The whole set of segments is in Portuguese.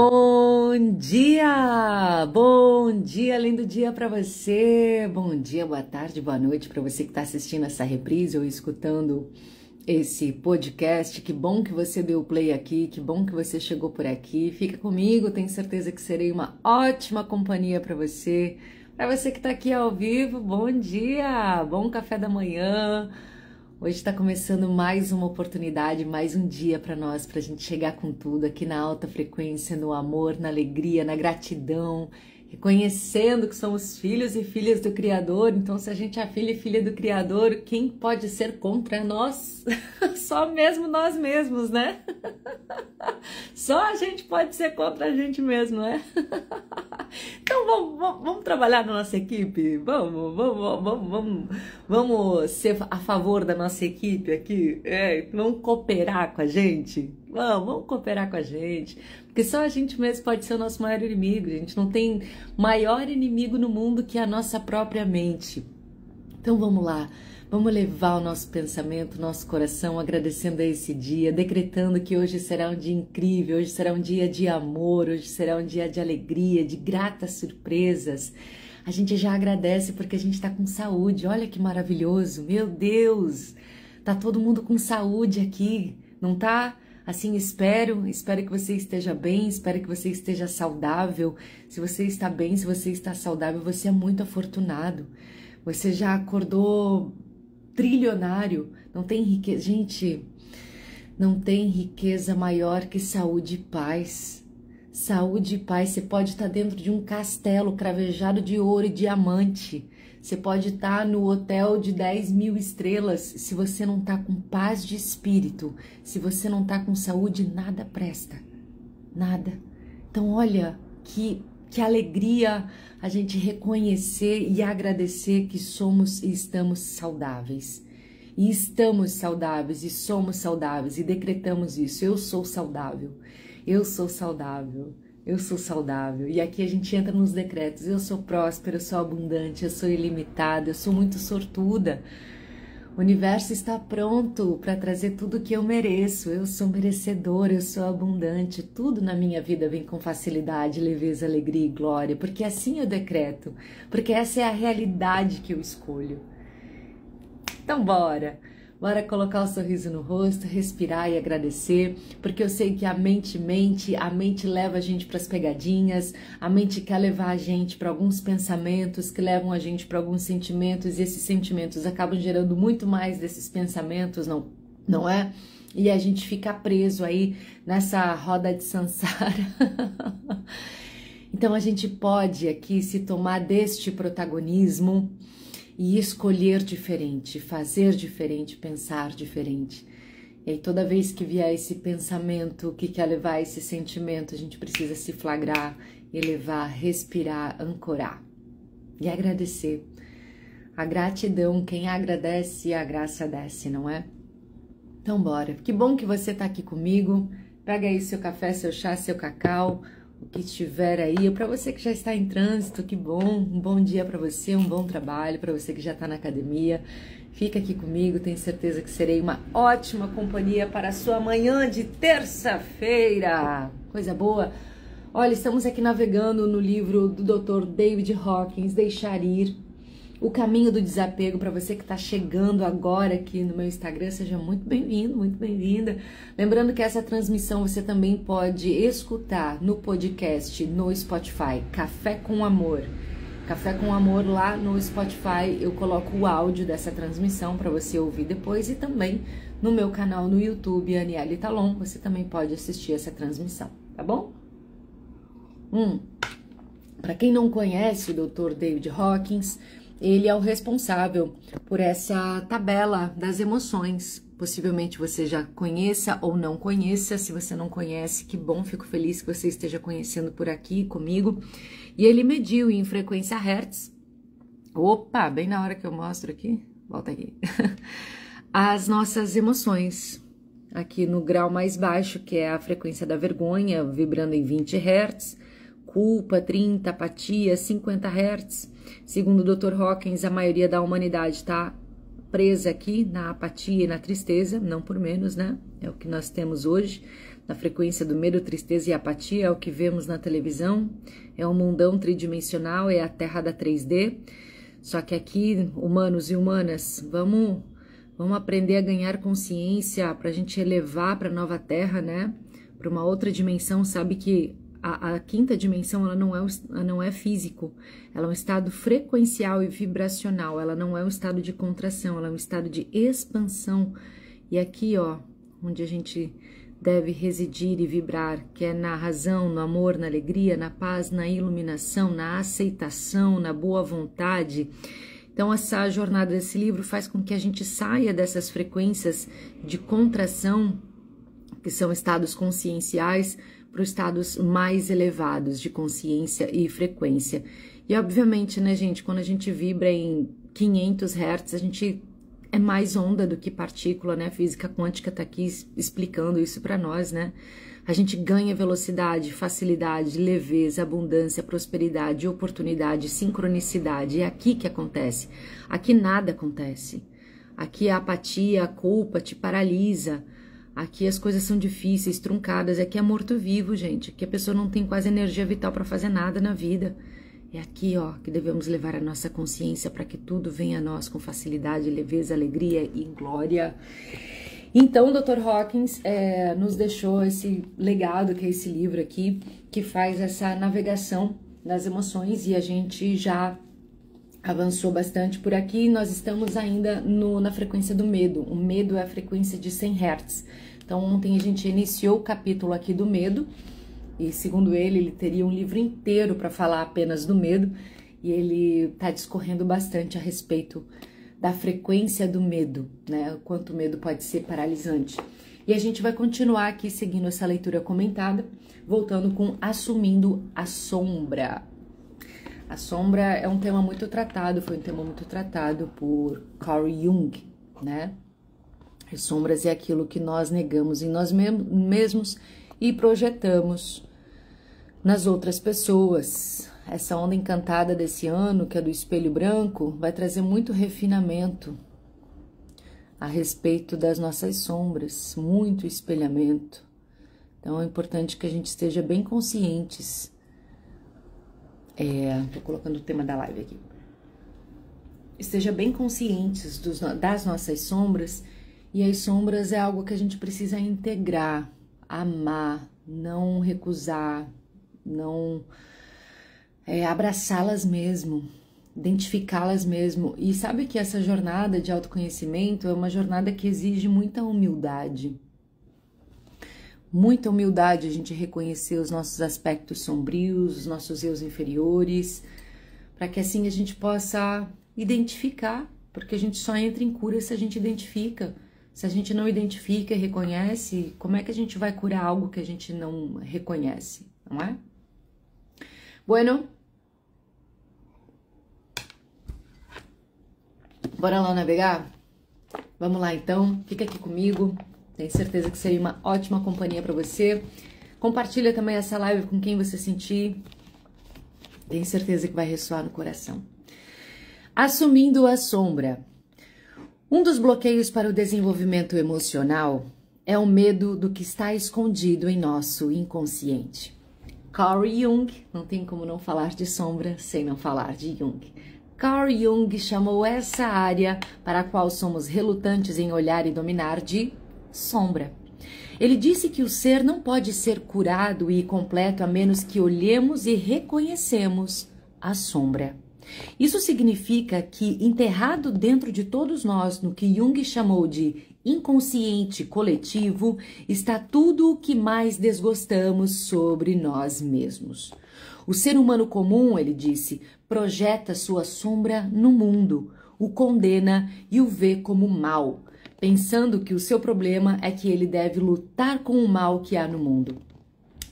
Bom dia, lindo dia para você. Bom dia, boa tarde, boa noite para você que está assistindo essa reprise ou escutando esse podcast. Que bom que você deu play aqui, que bom que você chegou por aqui. Fica comigo, tenho certeza que serei uma ótima companhia para você. Para você que está aqui ao vivo, bom dia, bom café da manhã. Hoje está começando mais uma oportunidade, mais um dia para nós, para a gente chegar com tudo aqui na alta frequência, no amor, na alegria, na gratidão, reconhecendo que somos filhos e filhas do Criador. Então, se a gente é filha e filha do Criador, quem pode ser contra nós? Só mesmo nós mesmos, né? Só a gente pode ser contra a gente mesmo, né? Então vamos trabalhar na nossa equipe? Vamos ser a favor da nossa equipe aqui? Vamos cooperar com a gente? Vamos cooperar com a gente. Porque só a gente mesmo pode ser o nosso maior inimigo. A gente não tem maior inimigo no mundo que a nossa própria mente. Então vamos lá. Vamos levar o nosso pensamento, o nosso coração, agradecendo a esse dia, decretando que hoje será um dia incrível, hoje será um dia de amor, hoje será um dia de alegria, de gratas surpresas. A gente já agradece porque a gente está com saúde, olha que maravilhoso, meu Deus! Tá todo mundo com saúde aqui, não tá? Assim, espero que você esteja bem, espero que você esteja saudável. Se você está bem, se você está saudável, você é muito afortunado. Você já acordou trilionário, não tem riqueza, gente, não tem riqueza maior que saúde e paz. Saúde e paz, você pode estar dentro de um castelo cravejado de ouro e diamante, você pode estar no hotel de 10.000 estrelas, se você não está com paz de espírito, se você não está com saúde, nada presta, nada. Então olha, que alegria a gente reconhecer e agradecer que somos e estamos saudáveis. E estamos saudáveis e somos saudáveis e decretamos isso. Eu sou saudável, eu sou saudável, eu sou saudável. E aqui a gente entra nos decretos. Eu sou próspera, eu sou abundante, eu sou ilimitada, eu sou muito sortuda. O universo está pronto para trazer tudo o que eu mereço. Eu sou merecedora, eu sou abundante. Tudo na minha vida vem com facilidade, leveza, alegria e glória, porque assim eu decreto, porque essa é a realidade que eu escolho. Então bora colocar o sorriso no rosto, respirar e agradecer, porque eu sei que a mente leva a gente para as pegadinhas, a mente quer levar a gente para alguns pensamentos que levam a gente para alguns sentimentos, e esses sentimentos acabam gerando muito mais desses pensamentos, não é? E a gente fica preso aí nessa roda de samsara. Então a gente pode aqui se tomar deste protagonismo e escolher diferente, fazer diferente, pensar diferente. E aí toda vez que vier esse pensamento que quer levar esse sentimento, a gente precisa se flagrar, elevar, respirar, ancorar e agradecer. A gratidão, quem agradece, a graça desce, não é? Então bora. Que bom que você tá aqui comigo. Pega aí seu café, seu chá, seu cacau, o que estiver aí. Para você que já está em trânsito, que bom, um bom dia para você, um bom trabalho, para você que já está na academia, fica aqui comigo, tenho certeza que serei uma ótima companhia para a sua manhã de terça-feira, coisa boa. Olha, estamos aqui navegando no livro do Dr. David Hawkins, Deixar Ir, O Caminho do Desapego. Para você que está chegando agora aqui no meu Instagram, seja muito bem-vindo, muito bem-vinda. Lembrando que essa transmissão você também pode escutar no podcast, no Spotify, Café com Amor. Café com Amor lá no Spotify, eu coloco o áudio dessa transmissão para você ouvir depois, e também no meu canal no YouTube, Aniele Talon, você também pode assistir essa transmissão, tá bom? Para quem não conhece o Dr. David Hawkins, ele é o responsável por essa tabela das emoções. Possivelmente você já conheça ou não conheça. Se você não conhece, que bom, fico feliz que você esteja conhecendo por aqui comigo. E ele mediu em frequência Hertz. Opa, bem na hora que eu mostro aqui, volta aqui. As nossas emoções. Aqui no grau mais baixo, que é a frequência da vergonha, vibrando em 20 Hz. Culpa, 30, apatia, 50 Hz. Segundo o Dr. Hawkins, a maioria da humanidade está presa aqui na apatia e na tristeza, não por menos, né? É o que nós temos hoje. na frequência do medo, tristeza e apatia, é o que vemos na televisão, é um mundão tridimensional, é a terra da 3D, só que aqui, humanos e humanas, vamos aprender a ganhar consciência para a gente elevar para a nova terra, né? Para uma outra dimensão. Sabe que a quinta dimensão, ela não é físico, ela é um estado frequencial e vibracional, ela não é um estado de contração, ela é um estado de expansão. E aqui, ó, onde a gente deve residir e vibrar, que é na razão, no amor, na alegria, na paz, na iluminação, na aceitação, na boa vontade. Então, essa jornada desse livro faz com que a gente saia dessas frequências de contração, que são estados conscienciais, para os estados mais elevados de consciência e frequência. E, obviamente, né, gente, quando a gente vibra em 500 Hz, a gente é mais onda do que partícula, né? A física quântica está aqui explicando isso para nós, né? A gente ganha velocidade, facilidade, leveza, abundância, prosperidade, oportunidade, sincronicidade. É aqui que acontece. Aqui nada acontece. Aqui a apatia, a culpa te paralisa. Aqui as coisas são difíceis, truncadas. Aqui é morto-vivo, gente. Aqui a pessoa não tem quase energia vital para fazer nada na vida. É aqui, ó, que devemos levar a nossa consciência para que tudo venha a nós com facilidade, leveza, alegria e glória. Então, o Dr. Hawkins nos deixou esse legado, que é esse livro aqui, que faz essa navegação das emoções, e a gente já avançou bastante por aqui. Nós estamos ainda na frequência do medo. O medo é a frequência de 100 Hz. Então, ontem a gente iniciou o capítulo aqui do medo, e segundo ele teria um livro inteiro para falar apenas do medo, e ele está discorrendo bastante a respeito da frequência do medo, né? O quanto o medo pode ser paralisante. E a gente vai continuar aqui seguindo essa leitura comentada, voltando com Assumindo a Sombra. A sombra é um tema muito tratado, foi um tema muito tratado por Carl Jung, né? As sombras é aquilo que nós negamos em nós mesmos e projetamos nas outras pessoas. Essa onda encantada desse ano, que é do espelho branco, vai trazer muito refinamento a respeito das nossas sombras, muito espelhamento. Então é importante que a gente esteja bem conscientes. Tô colocando o tema da live aqui. Esteja bem conscientes das nossas sombras, e as sombras é algo que a gente precisa integrar, amar, não recusar, não abraçá-las mesmo, identificá-las mesmo. E sabe que essa jornada de autoconhecimento é uma jornada que exige muita humildade. Muita humildade, a gente reconhecer os nossos aspectos sombrios, os nossos eus inferiores, para que assim a gente possa identificar, porque a gente só entra em cura se a gente identifica. Se a gente não identifica e reconhece, como é que a gente vai curar algo que a gente não reconhece, não é? Bueno, bora lá navegar? Vamos lá então, fica aqui comigo, tenho certeza que seria uma ótima companhia para você. Compartilha também essa live com quem você sentir, tenho certeza que vai ressoar no coração. Assumindo a sombra. Um dos bloqueios para o desenvolvimento emocional é o medo do que está escondido em nosso inconsciente. Carl Jung, não tem como não falar de sombra sem não falar de Jung. Carl Jung chamou essa área para a qual somos relutantes em olhar e dominar de sombra. Ele disse que o ser não pode ser curado e completo a menos que olhemos e reconhecemos a sombra. Isso significa que, enterrado dentro de todos nós, no que Jung chamou de inconsciente coletivo, está tudo o que mais desgostamos sobre nós mesmos. O ser humano comum, ele disse, projeta sua sombra no mundo, o condena e o vê como mal, pensando que o seu problema é que ele deve lutar com o mal que há no mundo.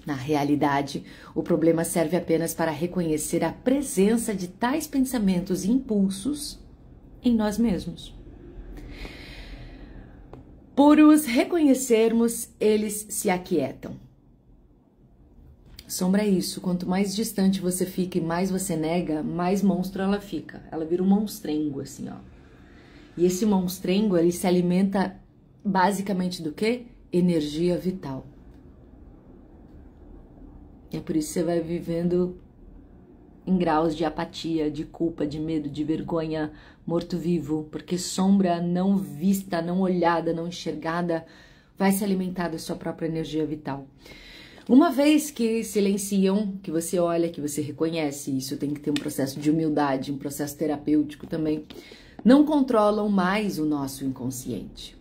Na realidade, o problema serve apenas para reconhecer a presença de tais pensamentos e impulsos em nós mesmos. Por os reconhecermos, eles se aquietam. Sombra é isso, quanto mais distante você fica e mais você nega, mais monstro ela fica. Ela vira um monstrengo, assim, ó. E esse monstrengo, ele se alimenta basicamente do quê? Energia vital. É por isso que você vai vivendo em graus de apatia, de culpa, de medo, de vergonha, morto-vivo, porque sombra não vista, não olhada, não enxergada, vai se alimentar da sua própria energia vital. Uma vez que silenciam, que você olha, que você reconhece, isso tem que ter um processo de humildade, um processo terapêutico também, não controlam mais o nosso inconsciente.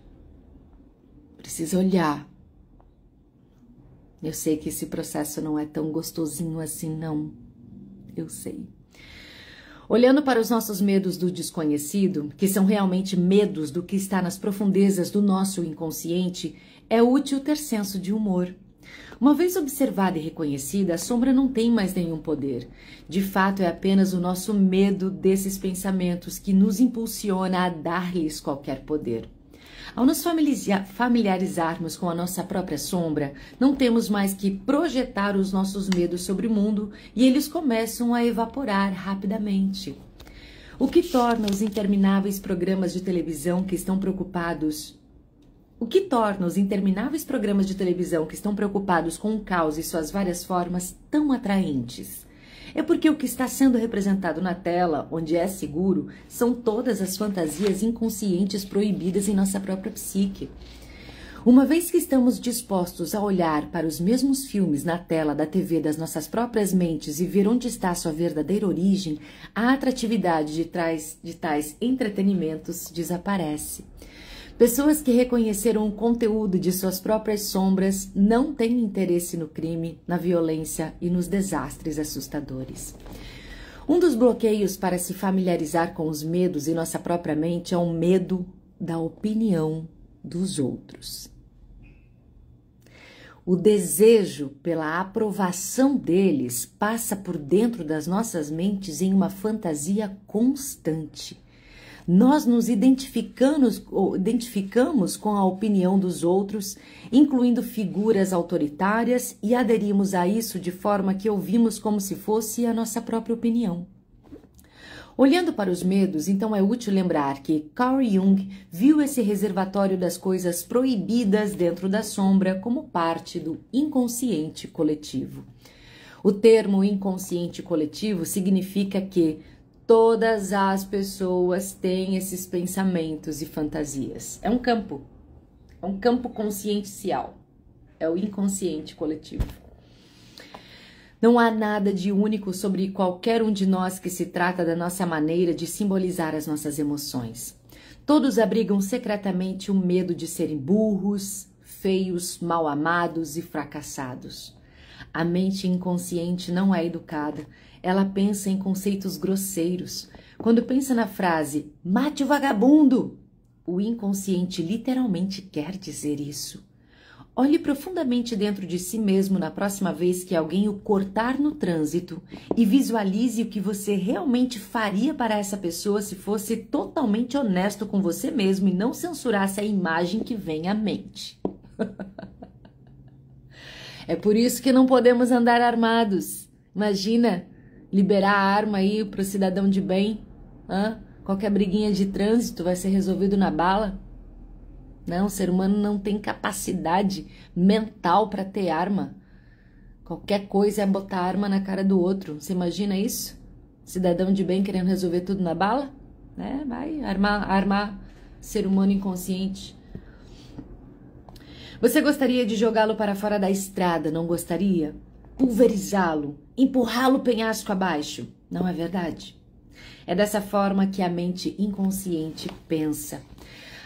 Precisa olhar. Eu sei que esse processo não é tão gostosinho assim, não. Eu sei. Olhando para os nossos medos do desconhecido, que são realmente medos do que está nas profundezas do nosso inconsciente, é útil ter senso de humor. Uma vez observada e reconhecida, a sombra não tem mais nenhum poder. De fato, é apenas o nosso medo desses pensamentos que nos impulsiona a dar-lhes qualquer poder. Ao nos familiarizarmos com a nossa própria sombra, não temos mais que projetar os nossos medos sobre o mundo e eles começam a evaporar rapidamente. O que torna os intermináveis programas de televisão que estão preocupados com o caos e suas várias formas tão atraentes? É porque o que está sendo representado na tela, onde é seguro, são todas as fantasias inconscientes proibidas em nossa própria psique. Uma vez que estamos dispostos a olhar para os mesmos filmes na tela da TV das nossas próprias mentes e ver onde está a sua verdadeira origem, a atratividade de tais entretenimentos desaparece. Pessoas que reconheceram o conteúdo de suas próprias sombras não têm interesse no crime, na violência e nos desastres assustadores. Um dos bloqueios para se familiarizar com os medos em nossa própria mente é o medo da opinião dos outros. O desejo pela aprovação deles passa por dentro das nossas mentes em uma fantasia constante. Nós nos identificamos com a opinião dos outros, incluindo figuras autoritárias, e aderimos a isso de forma que ouvimos como se fosse a nossa própria opinião. Olhando para os medos, então é útil lembrar que Carl Jung viu esse reservatório das coisas proibidas dentro da sombra como parte do inconsciente coletivo. O termo inconsciente coletivo significa que todas as pessoas têm esses pensamentos e fantasias. É um campo consciencial, é o inconsciente coletivo. Não há nada de único sobre qualquer um de nós que se trata da nossa maneira de simbolizar as nossas emoções. Todos abrigam secretamente o medo de serem burros, feios, mal amados e fracassados. A mente inconsciente não é educada. Ela pensa em conceitos grosseiros. Quando pensa na frase, mate o vagabundo, o inconsciente literalmente quer dizer isso. Olhe profundamente dentro de si mesmo na próxima vez que alguém o cortar no trânsito e visualize o que você realmente faria para essa pessoa se fosse totalmente honesto com você mesmo e não censurasse a imagem que vem à mente. É por isso que não podemos andar armados. Imagina liberar a arma aí para o cidadão de bem. Qualquer briguinha de trânsito vai ser resolvido na bala. Não, o ser humano não tem capacidade mental para ter arma. Qualquer coisa é botar arma na cara do outro. Você imagina isso? Cidadão de bem querendo resolver tudo na bala? Vai armar ser humano inconsciente. Você gostaria de jogá-lo para fora da estrada, não gostaria? Pulverizá-lo, empurrá-lo penhasco abaixo. Não é verdade? É dessa forma que a mente inconsciente pensa.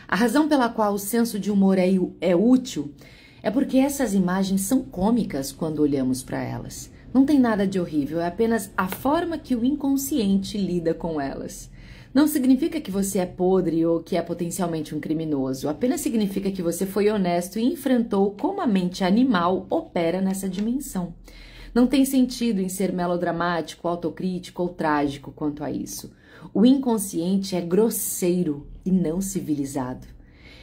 A razão pela qual o senso de humor é útil é porque essas imagens são cômicas quando olhamos para elas. Não tem nada de horrível, é apenas a forma que o inconsciente lida com elas. Não significa que você é podre ou que é potencialmente um criminoso, apenas significa que você foi honesto e enfrentou como a mente animal opera nessa dimensão. Não tem sentido em ser melodramático, autocrítico ou trágico quanto a isso. O inconsciente é grosseiro e não civilizado.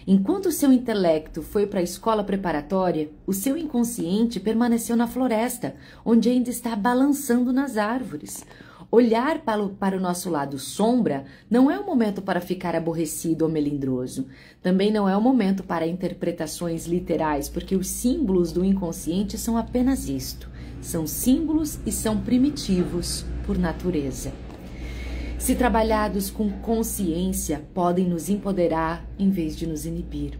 Enquanto o seu intelecto foi para a escola preparatória, o seu inconsciente permaneceu na floresta, onde ainda está balançando nas árvores. Olhar para o nosso lado sombra não é o momento para ficar aborrecido ou melindroso. Também não é o momento para interpretações literais, porque os símbolos do inconsciente são apenas isto: São símbolos e são primitivos por natureza. Se trabalhados com consciência, podem nos empoderar em vez de nos inibir.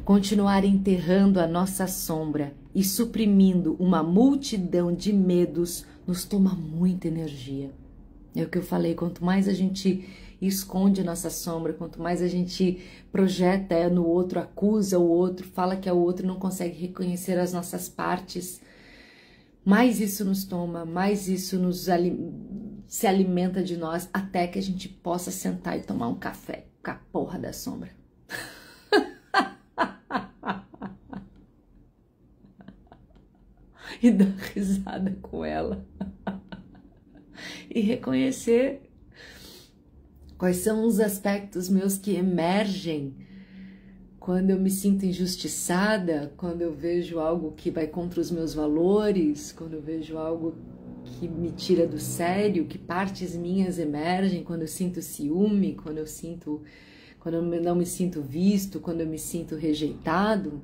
Continuar enterrando a nossa sombra e suprimindo uma multidão de medos nos toma muita energia. É o que eu falei, quanto mais a gente esconde a nossa sombra, quanto mais a gente projeta no outro, acusa o outro, fala que o outro não consegue reconhecer as nossas partes, mais isso nos toma, mais isso se alimenta de nós, até que a gente possa sentar e tomar um café com a porra da sombra. E dar risada com ela. E reconhecer quais são os aspectos meus que emergem quando eu me sinto injustiçada, quando eu vejo algo que vai contra os meus valores, quando eu vejo algo que me tira do sério, que partes minhas emergem, quando eu sinto ciúme, quando eu não me sinto visto, quando eu me sinto rejeitado.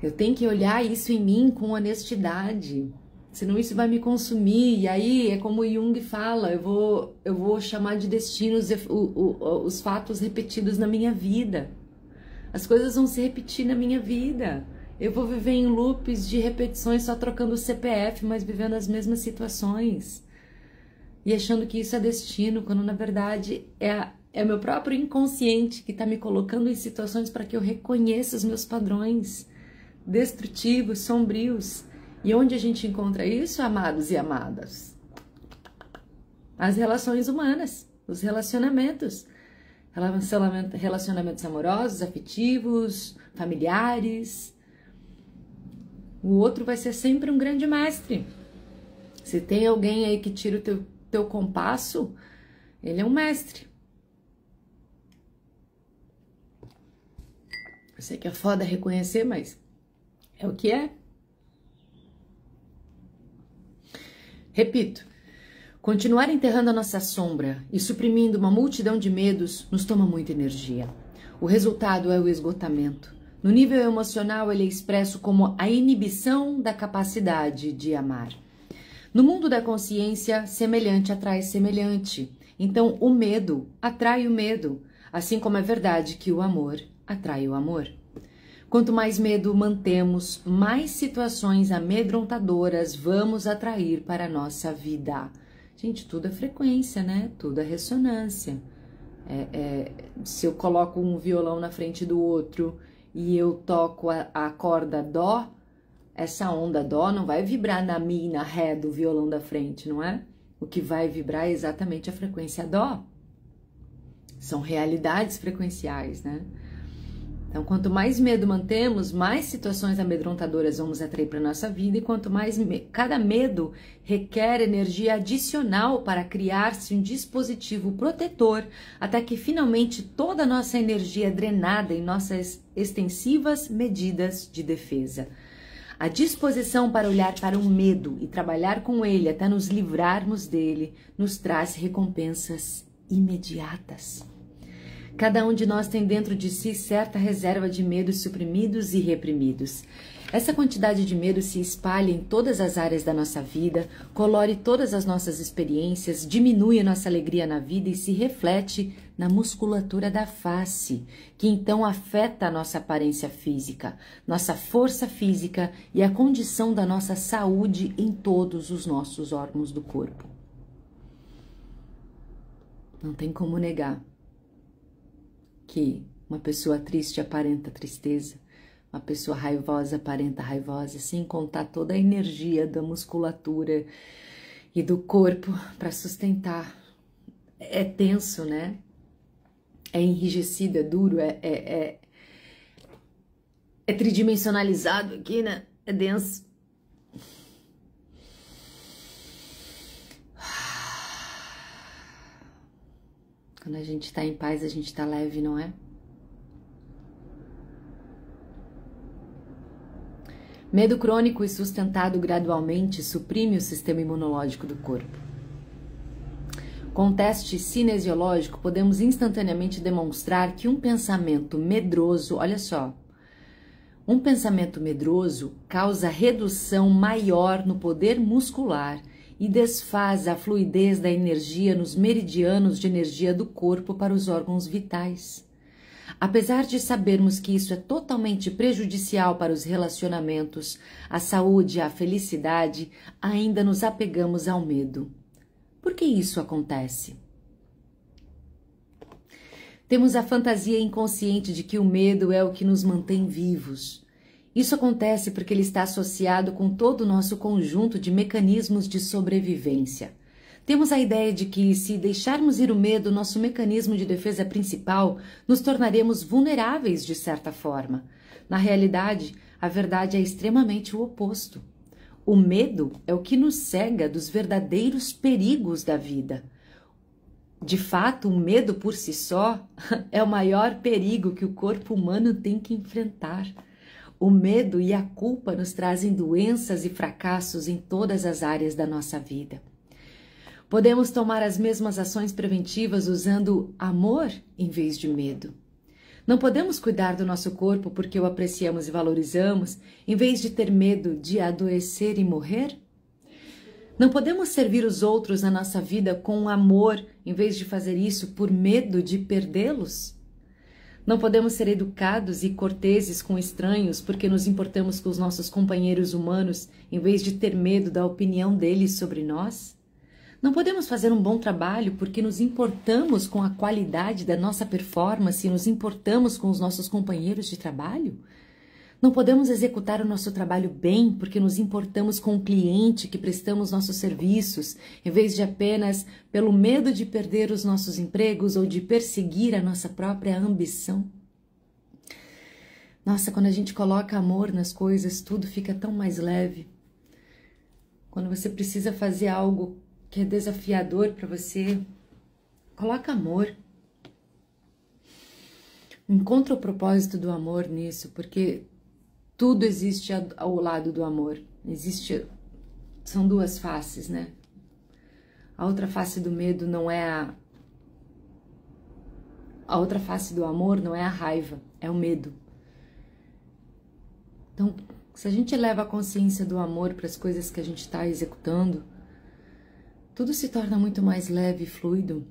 Eu tenho que olhar isso em mim com honestidade, senão isso vai me consumir. E aí é como Jung fala, eu vou chamar de destinos os fatos repetidos na minha vida. As coisas vão se repetir na minha vida. Eu vou viver em loops de repetições, só trocando o CPF, mas vivendo as mesmas situações. E achando que isso é destino, quando na verdade é o meu próprio inconsciente que está me colocando em situações para que eu reconheça os meus padrões destrutivos, sombrios. E onde a gente encontra isso, amados e amadas? As relações humanas, os relacionamentos. Relacionamentos amorosos, afetivos, familiares. O outro vai ser sempre um grande mestre. Se tem alguém aí que tira o teu compasso, ele é um mestre. Eu sei que é foda reconhecer, mas é o que é. Repito, continuar enterrando a nossa sombra e suprimindo uma multidão de medos nos toma muita energia. O resultado é o esgotamento. No nível emocional, ele é expresso como a inibição da capacidade de amar. No mundo da consciência, semelhante atrai semelhante. Então, o medo atrai o medo, assim como é verdade que o amor atrai o amor. Quanto mais medo mantemos, mais situações amedrontadoras vamos atrair para a nossa vida. Gente, tudo é frequência, né? Tudo é ressonância. Se eu coloco um violão na frente do outro e eu toco a corda dó, essa onda dó não vai vibrar na mi e na ré do violão da frente, não é? O que vai vibrar é exatamente a frequência dó. São realidades frequenciais, né? Então, quanto mais medo mantemos, mais situações amedrontadoras vamos atrair para a nossa vida, e quanto mais cada medo requer energia adicional para criar-se um dispositivo protetor, até que finalmente toda a nossa energia é drenada em nossas extensivas medidas de defesa. A disposição para olhar para o medo e trabalhar com ele até nos livrarmos dele nos traz recompensas imediatas. Cada um de nós tem dentro de si certa reserva de medos suprimidos e reprimidos. Essa quantidade de medo se espalha em todas as áreas da nossa vida, colore todas as nossas experiências, diminui a nossa alegria na vida e se reflete na musculatura da face, que então afeta a nossa aparência física, nossa força física e a condição da nossa saúde em todos os nossos órgãos do corpo. Não tem como negar que uma pessoa triste aparenta tristeza, uma pessoa raivosa aparenta raivosa, sem contar toda a energia da musculatura e do corpo para sustentar. É tenso, né? É enrijecido, é duro, é tridimensionalizado aqui, né? É denso. Quando a gente tá em paz, a gente tá leve, não é? Medo crônico e sustentado gradualmente suprime o sistema imunológico do corpo. Com o teste cinesiológico, podemos instantaneamente demonstrar que um pensamento medroso, olha só, Um pensamento medroso causa redução maior no poder muscular e desfaz a fluidez da energia nos meridianos de energia do corpo para os órgãos vitais. Apesar de sabermos que isso é totalmente prejudicial para os relacionamentos, a saúde e a felicidade, ainda nos apegamos ao medo. Por que isso acontece? Temos a fantasia inconsciente de que o medo é o que nos mantém vivos. Isso acontece porque ele está associado com todo o nosso conjunto de mecanismos de sobrevivência. Temos a ideia de que, se deixarmos ir o medo, nosso mecanismo de defesa principal, nos tornaremos vulneráveis de certa forma. Na realidade, a verdade é extremamente o oposto. O medo é o que nos cega dos verdadeiros perigos da vida. De fato, o medo por si só é o maior perigo que o corpo humano tem que enfrentar. O medo e a culpa nos trazem doenças e fracassos em todas as áreas da nossa vida. Podemos tomar as mesmas ações preventivas usando amor em vez de medo. Não podemos cuidar do nosso corpo porque o apreciamos e valorizamos, em vez de ter medo de adoecer e morrer? Não podemos servir os outros na nossa vida com amor, em vez de fazer isso por medo de perdê-los? Não podemos ser educados e corteses com estranhos porque nos importamos com os nossos companheiros humanos, em vez de ter medo da opinião deles sobre nós? Não podemos fazer um bom trabalho porque nos importamos com a qualidade da nossa performance e nos importamos com os nossos companheiros de trabalho? Não podemos executar o nosso trabalho bem porque nos importamos com o cliente que prestamos nossos serviços, em vez de apenas pelo medo de perder os nossos empregos ou de perseguir a nossa própria ambição? Nossa, quando a gente coloca amor nas coisas, tudo fica tão mais leve. Quando você precisa fazer algo que é desafiador para você, coloca amor. Encontra o propósito do amor nisso, porque tudo existe ao lado do amor. São duas faces, né? A outra face do medo não é a outra face do amor não é a raiva, é o medo. Então, se a gente leva a consciência do amor para as coisas que a gente está executando, tudo se torna muito mais leve e fluido.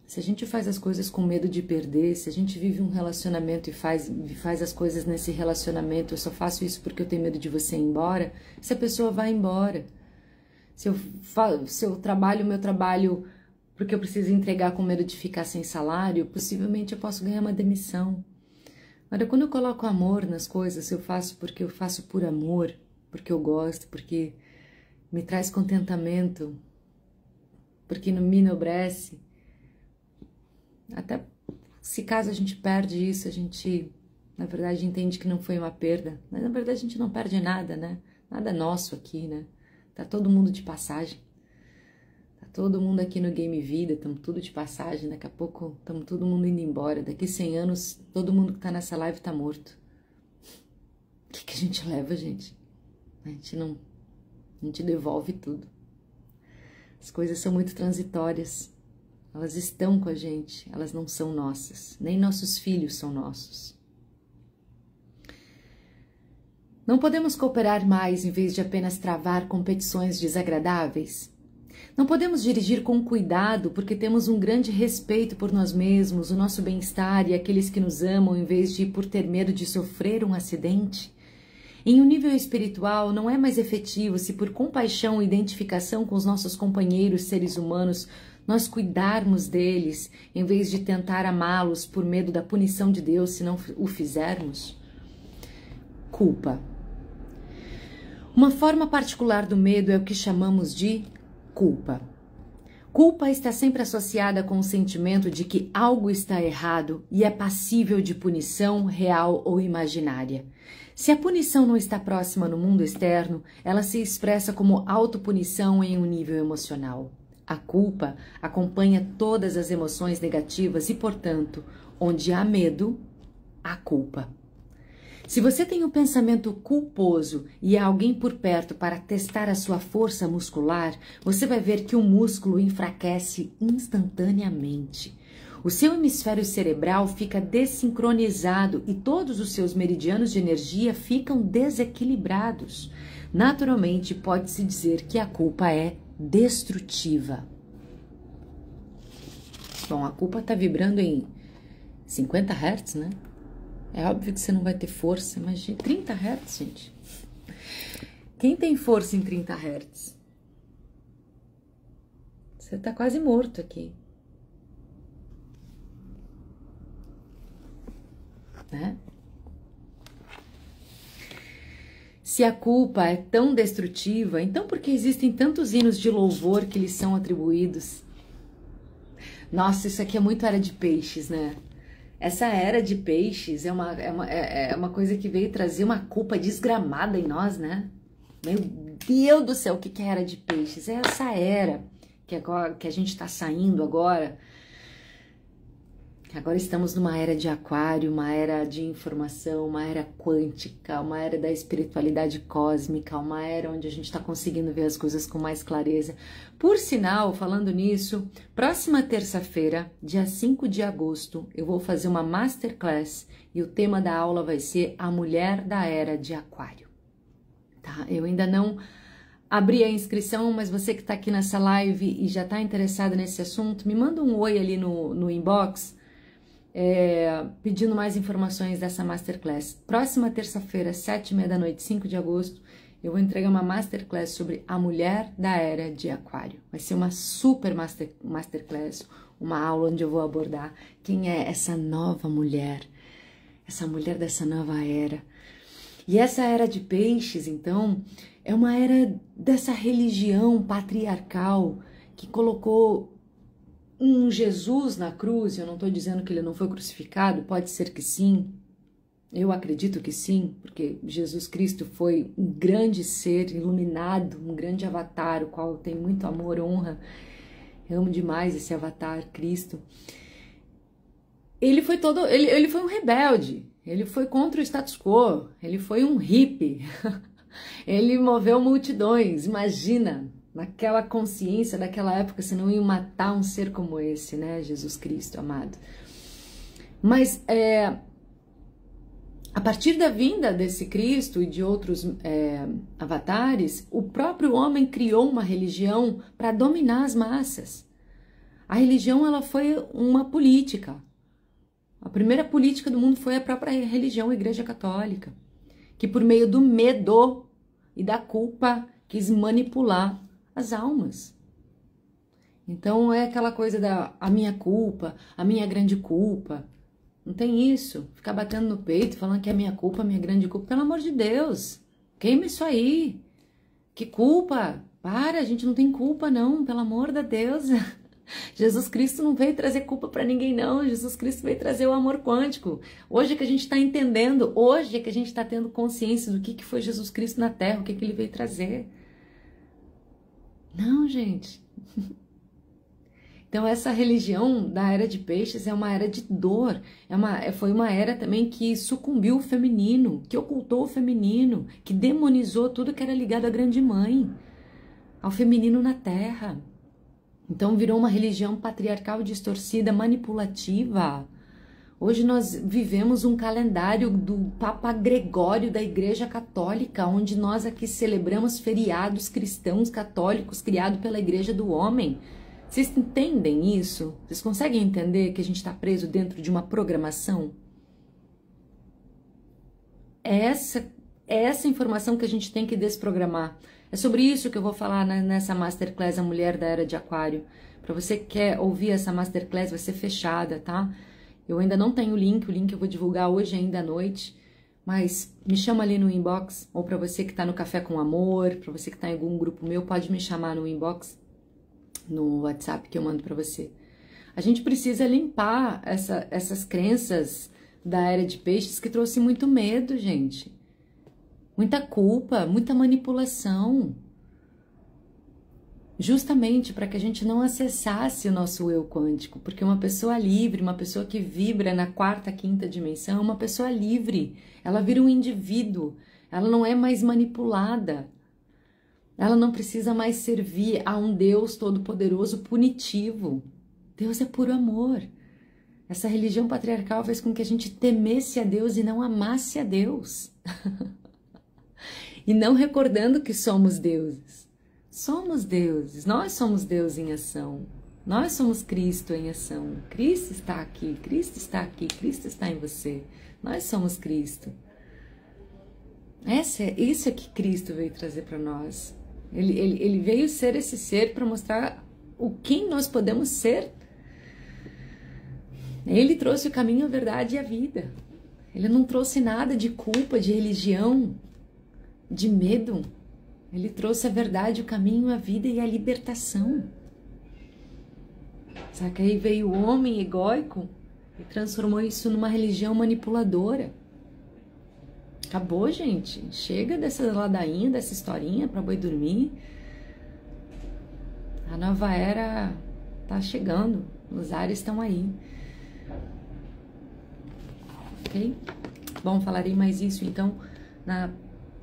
Se a gente faz as coisas com medo de perder, se a gente vive um relacionamento e faz as coisas nesse relacionamento, eu só faço isso porque eu tenho medo de você ir embora, se a pessoa vai embora. Se eu trabalho o meu trabalho porque eu preciso entregar com medo de ficar sem salário, possivelmente eu posso ganhar uma demissão. Agora, quando eu coloco amor nas coisas, eu faço porque eu faço por amor, porque eu gosto, porque me traz contentamento, porque me enobrece. Até se caso a gente perde isso, a gente, na verdade, entende que não foi uma perda. Mas, na verdade, a gente não perde nada, né? Nada nosso aqui, né? Tá todo mundo de passagem. Tá todo mundo aqui no Game Vida, estamos tudo de passagem. Daqui a pouco estamos todo mundo indo embora. Daqui 100 anos, todo mundo que tá nessa live tá morto. O que a gente leva, gente? A gente devolve tudo. As coisas são muito transitórias. Elas estão com a gente, elas não são nossas, nem nossos filhos são nossos. Não podemos cooperar mais em vez de apenas travar competições desagradáveis? Não podemos dirigir com cuidado porque temos um grande respeito por nós mesmos, o nosso bem-estar e aqueles que nos amam, em vez de por ter medo de sofrer um acidente? Em um nível espiritual, não é mais efetivo se por compaixão e identificação com os nossos companheiros seres humanos nós cuidarmos deles, em vez de tentar amá-los por medo da punição de Deus se não o fizermos? Culpa. Uma forma particular do medo é o que chamamos de culpa. Culpa está sempre associada com o sentimento de que algo está errado e é passível de punição real ou imaginária. Se a punição não está próxima no mundo externo, ela se expressa como autopunição em um nível emocional. A culpa acompanha todas as emoções negativas e, portanto, onde há medo, há culpa. Se você tem um pensamento culposo e há alguém por perto para testar a sua força muscular, você vai ver que o músculo enfraquece instantaneamente. O seu hemisfério cerebral fica desincronizado e todos os seus meridianos de energia ficam desequilibrados. Naturalmente, pode-se dizer que a culpa é destrutiva. Bom, a culpa está vibrando em 50 Hz, né? É óbvio que você não vai ter força, imagina, 30 Hz, gente. Quem tem força em 30 Hz? Você tá quase morto aqui. Né? Se a culpa é tão destrutiva, então por que existem tantos hinos de louvor que lhes são atribuídos? Nossa, isso aqui é muito era de peixes, né? Essa era de peixes é uma coisa que veio trazer uma culpa desgramada em nós, né? Meu Deus do céu, o que é era de peixes? É essa era que a gente está saindo agora. Agora estamos numa era de aquário, uma era de informação, uma era quântica, uma era da espiritualidade cósmica, uma era onde a gente está conseguindo ver as coisas com mais clareza. Por sinal, falando nisso, próxima terça-feira, dia 5 de agosto, eu vou fazer uma masterclass e o tema da aula vai ser a mulher da era de aquário. Tá? Eu ainda não abri a inscrição, mas você que está aqui nessa live e já está interessado nesse assunto, me manda um oi ali no inbox, pedindo mais informações dessa masterclass. Próxima terça-feira, 7h30 da noite, 5 de agosto, eu vou entregar uma masterclass sobre a mulher da era de aquário. Vai ser uma super masterclass, uma aula onde eu vou abordar quem é essa nova mulher, essa mulher dessa nova era. E essa era de peixes, então, é uma era dessa religião patriarcal que colocou um Jesus na cruz. Eu não estou dizendo que ele não foi crucificado, pode ser que sim, eu acredito que sim, porque Jesus Cristo foi um grande ser iluminado, um grande avatar, o qual tem muito amor, honra, eu amo demais esse avatar, Cristo. Ele foi um rebelde, ele foi contra o status quo, ele foi um hippie, ele moveu multidões, imagina. Naquela consciência daquela época, você não ia matar um ser como esse, né? Jesus Cristo, amado. Mas a partir da vinda desse Cristo e de outros avatares, o próprio homem criou uma religião para dominar as massas. A religião, ela foi uma política. A primeira política do mundo foi a própria religião, a Igreja Católica, que por meio do medo e da culpa quis manipular as almas. Então é aquela coisa a minha culpa, a minha grande culpa. Não tem isso. Ficar batendo no peito, falando que é minha culpa, minha grande culpa. Pelo amor de Deus, queima isso aí. Que culpa? Para, a gente não tem culpa não, pelo amor de Deus. Jesus Cristo não veio trazer culpa para ninguém não. Jesus Cristo veio trazer o amor quântico. Hoje é que a gente está entendendo, hoje é que a gente está tendo consciência do que foi Jesus Cristo na Terra, o que ele veio trazer. Não, gente. Então essa religião da era de peixes é uma era de dor, foi uma era também que sucumbiu o feminino, que ocultou o feminino, que demonizou tudo que era ligado à grande mãe, ao feminino na Terra. Então virou uma religião patriarcal distorcida, manipulativa. Hoje nós vivemos um calendário do Papa Gregório da Igreja Católica, onde nós aqui celebramos feriados cristãos católicos criados pela Igreja do Homem. Vocês entendem isso? Vocês conseguem entender que a gente está preso dentro de uma programação? É essa informação que a gente tem que desprogramar. É sobre isso que eu vou falar nessa Masterclass, A Mulher da Era de Aquário. Para você que quer ouvir essa Masterclass, vai ser fechada, tá? Eu ainda não tenho o link eu vou divulgar hoje ainda à noite, mas me chama ali no inbox, ou para você que está no Café com Amor, para você que está em algum grupo meu, pode me chamar no inbox, no WhatsApp que eu mando para você. A gente precisa limpar essas crenças da era de peixes que trouxe muito medo, gente. Muita culpa, muita manipulação. Justamente para que a gente não acessasse o nosso eu quântico, porque uma pessoa livre, uma pessoa que vibra na quarta, quinta dimensão, é uma pessoa livre, ela vira um indivíduo, ela não é mais manipulada, ela não precisa mais servir a um Deus todo-poderoso punitivo. Deus é puro amor. Essa religião patriarcal fez com que a gente temesse a Deus e não amasse a Deus. E não recordando que somos deuses. Somos deuses, nós somos Deus em ação. Nós somos Cristo em ação. Cristo está aqui, Cristo está aqui, Cristo está em você. Nós somos Cristo. Isso é que Cristo veio trazer para nós. Ele veio ser esse ser para mostrar o quem nós podemos ser. Ele trouxe o caminho, a verdade e a vida. Ele não trouxe nada de culpa, de religião, de medo. Ele trouxe a verdade, o caminho, a vida e a libertação. Só que aí veio o homem egóico e transformou isso numa religião manipuladora. Acabou, gente. Chega dessa ladainha, dessa historinha para boi dormir. A nova era tá chegando. Os ares estão aí. Ok? Bom, falarei mais isso então na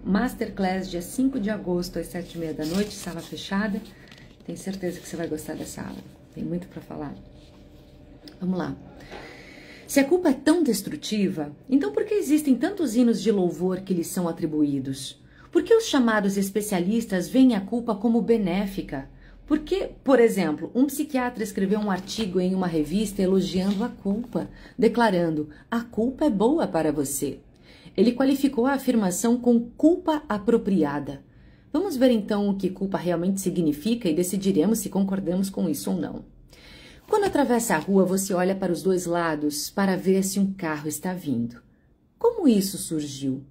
Masterclass, dia 5 de agosto, às 7h30 da noite, sala fechada. Tenho certeza que você vai gostar dessa aula. Tem muito para falar. Vamos lá. Se a culpa é tão destrutiva, então por que existem tantos hinos de louvor que lhes são atribuídos? Por que os chamados especialistas veem a culpa como benéfica? Por que, por exemplo, um psiquiatra escreveu um artigo em uma revista elogiando a culpa, declarando: a culpa é boa para você. Ele qualificou a afirmação com culpa apropriada. Vamos ver então o que culpa realmente significa e decidiremos se concordamos com isso ou não. Quando atravessa a rua, você olha para os dois lados para ver se um carro está vindo. Como isso surgiu?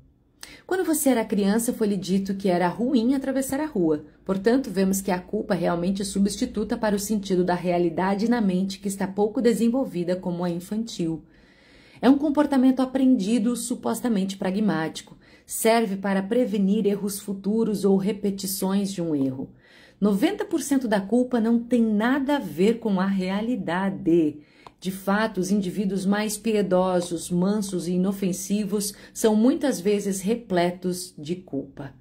Quando você era criança, foi-lhe dito que era ruim atravessar a rua. Portanto, vemos que a culpa realmente é substituta para o sentido da realidade na mente que está pouco desenvolvida como a infantil. É um comportamento aprendido supostamente pragmático. Serve para prevenir erros futuros ou repetições de um erro. 90% da culpa não tem nada a ver com a realidade. De fato, os indivíduos mais piedosos, mansos e inofensivos são muitas vezes repletos de culpa.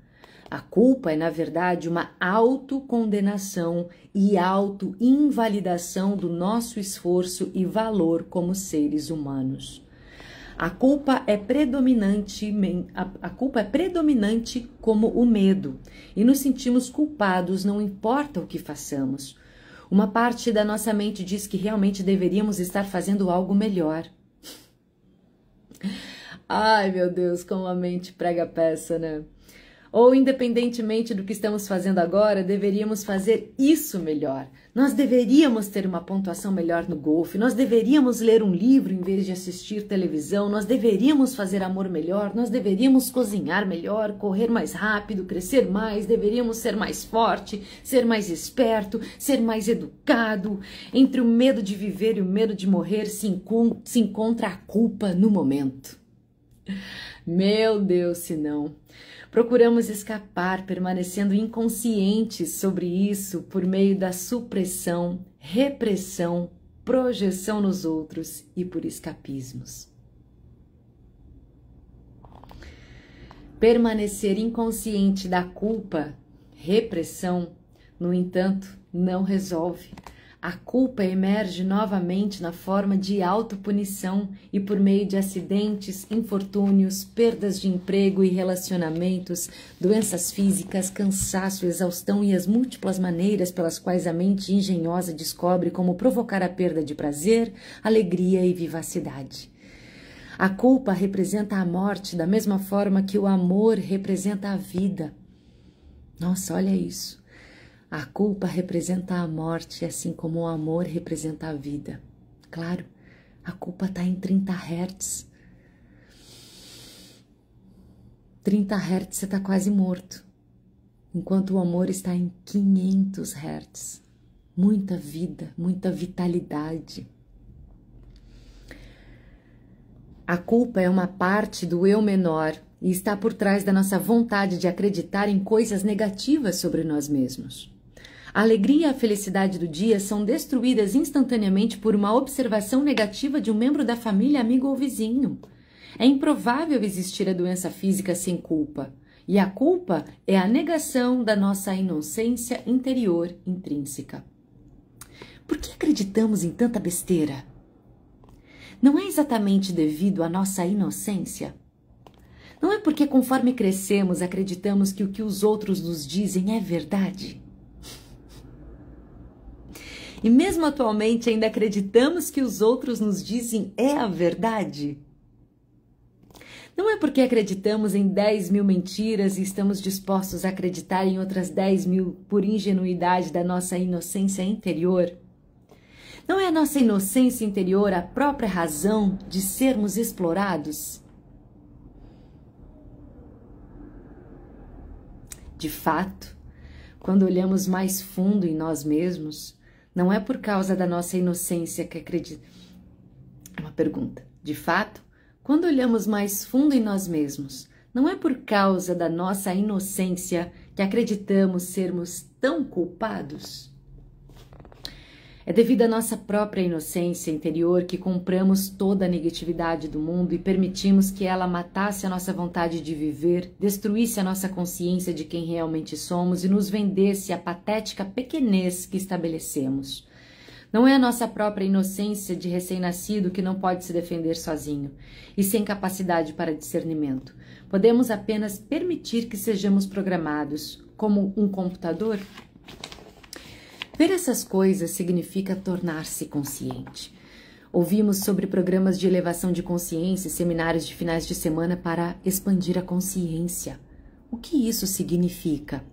A culpa é, na verdade, uma autocondenação e autoinvalidação do nosso esforço e valor como seres humanos. A culpa é predominante como o medo e nos sentimos culpados, não importa o que façamos. Uma parte da nossa mente diz que realmente deveríamos estar fazendo algo melhor. Ai, meu Deus, como a mente prega peça, né? Ou, independentemente do que estamos fazendo agora, deveríamos fazer isso melhor. Nós deveríamos ter uma pontuação melhor no golfe, nós deveríamos ler um livro em vez de assistir televisão, nós deveríamos fazer amor melhor, nós deveríamos cozinhar melhor, correr mais rápido, crescer mais, deveríamos ser mais forte, ser mais esperto, ser mais educado. Entre o medo de viver e o medo de morrer se encontra a culpa no momento. Meu Deus, se não... Procuramos escapar, permanecendo inconscientes sobre isso por meio da supressão, repressão, projeção nos outros e por escapismos. Permanecer inconsciente da culpa, repressão, no entanto, não resolve. A culpa emerge novamente na forma de autopunição e por meio de acidentes, infortúnios, perdas de emprego e relacionamentos, doenças físicas, cansaço, exaustão e as múltiplas maneiras pelas quais a mente engenhosa descobre como provocar a perda de prazer, alegria e vivacidade. A culpa representa a morte da mesma forma que o amor representa a vida. Nossa, olha isso. A culpa representa a morte, assim como o amor representa a vida. Claro, a culpa está em 30 Hz. 30 Hz você está quase morto, enquanto o amor está em 500 Hz. Muita vida, muita vitalidade. A culpa é uma parte do eu menor e está por trás da nossa vontade de acreditar em coisas negativas sobre nós mesmos. A alegria e a felicidade do dia são destruídas instantaneamente por uma observação negativa de um membro da família, amigo ou vizinho. É improvável existir a doença física sem culpa. E a culpa é a negação da nossa inocência interior intrínseca. Por que acreditamos em tanta besteira? Não é exatamente devido à nossa inocência? Não é porque conforme crescemos acreditamos que o que os outros nos dizem é verdade? E mesmo atualmente ainda acreditamos que os outros nos dizem é a verdade? Não é porque acreditamos em 10.000 mentiras e estamos dispostos a acreditar em outras 10.000 por ingenuidade da nossa inocência interior? Não é a nossa inocência interior a própria razão de sermos explorados? De fato, quando olhamos mais fundo em nós mesmos, não é por causa da nossa inocência que acreditamos. É uma pergunta. De fato, quando olhamos mais fundo em nós mesmos, não é por causa da nossa inocência que acreditamos sermos tão culpados? É devido à nossa própria inocência interior que compramos toda a negatividade do mundo e permitimos que ela matasse a nossa vontade de viver, destruísse a nossa consciência de quem realmente somos e nos vendesse a patética pequenez que estabelecemos. Não é a nossa própria inocência de recém-nascido que não pode se defender sozinho e sem capacidade para discernimento. Podemos apenas permitir que sejamos programados como um computador? Ver essas coisas significa tornar-se consciente. Ouvimos sobre programas de elevação de consciência e seminários de finais de semana para expandir a consciência. O que isso significa?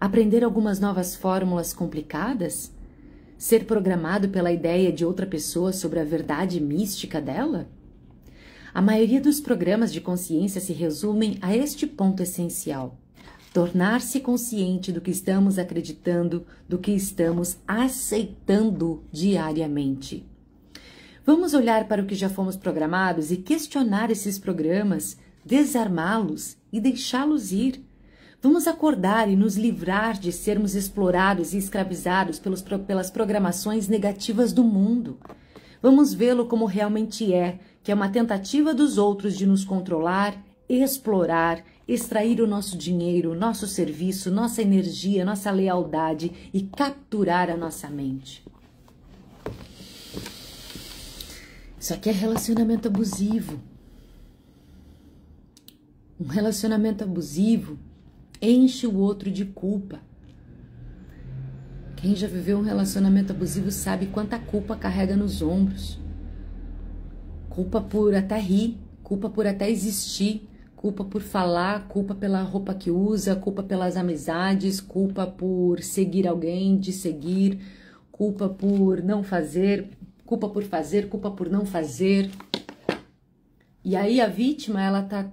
Aprender algumas novas fórmulas complicadas? Ser programado pela ideia de outra pessoa sobre a verdade mística dela? A maioria dos programas de consciência se resumem a este ponto essencial: tornar-se consciente do que estamos acreditando, do que estamos aceitando diariamente. Vamos olhar para o que já fomos programados e questionar esses programas, desarmá-los e deixá-los ir. Vamos acordar e nos livrar de sermos explorados e escravizados pelas programações negativas do mundo. Vamos vê-lo como realmente é, que é uma tentativa dos outros de nos controlar, explorar, extrair o nosso dinheiro, nosso serviço, nossa energia, nossa lealdade e capturar a nossa mente. Isso aqui é relacionamento abusivo. Um relacionamento abusivo enche o outro de culpa. Quem já viveu um relacionamento abusivo sabe quanta culpa carrega nos ombros. Culpa por até rir, culpa por até existir, culpa por falar, culpa pela roupa que usa, culpa pelas amizades, culpa por seguir alguém, de seguir, culpa por não fazer, culpa por fazer, culpa por não fazer. E aí a vítima, ela tá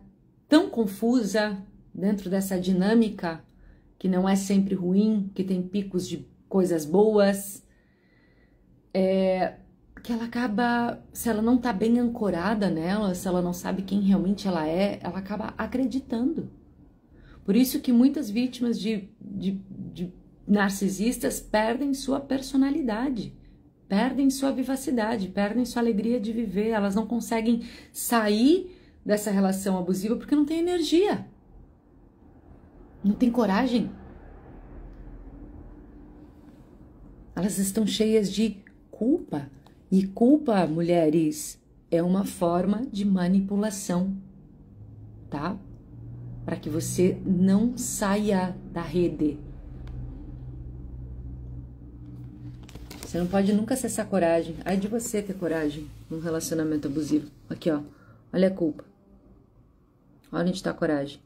tão confusa dentro dessa dinâmica, que não é sempre ruim, que tem picos de coisas boas, que ela acaba, se ela não tá bem ancorada nela, se ela não sabe quem realmente ela acaba acreditando. Por isso que muitas vítimas de narcisistas perdem sua personalidade, perdem sua vivacidade, perdem sua alegria de viver, elas não conseguem sair dessa relação abusiva porque não tem energia, não tem coragem. Elas estão cheias de culpa. E culpa, mulheres, é uma forma de manipulação, tá? Para que você não saia da rede. Você não pode nunca acessar coragem. Ai de você ter coragem num relacionamento abusivo. Aqui, ó. Olha a culpa. Olha onde tá a coragem.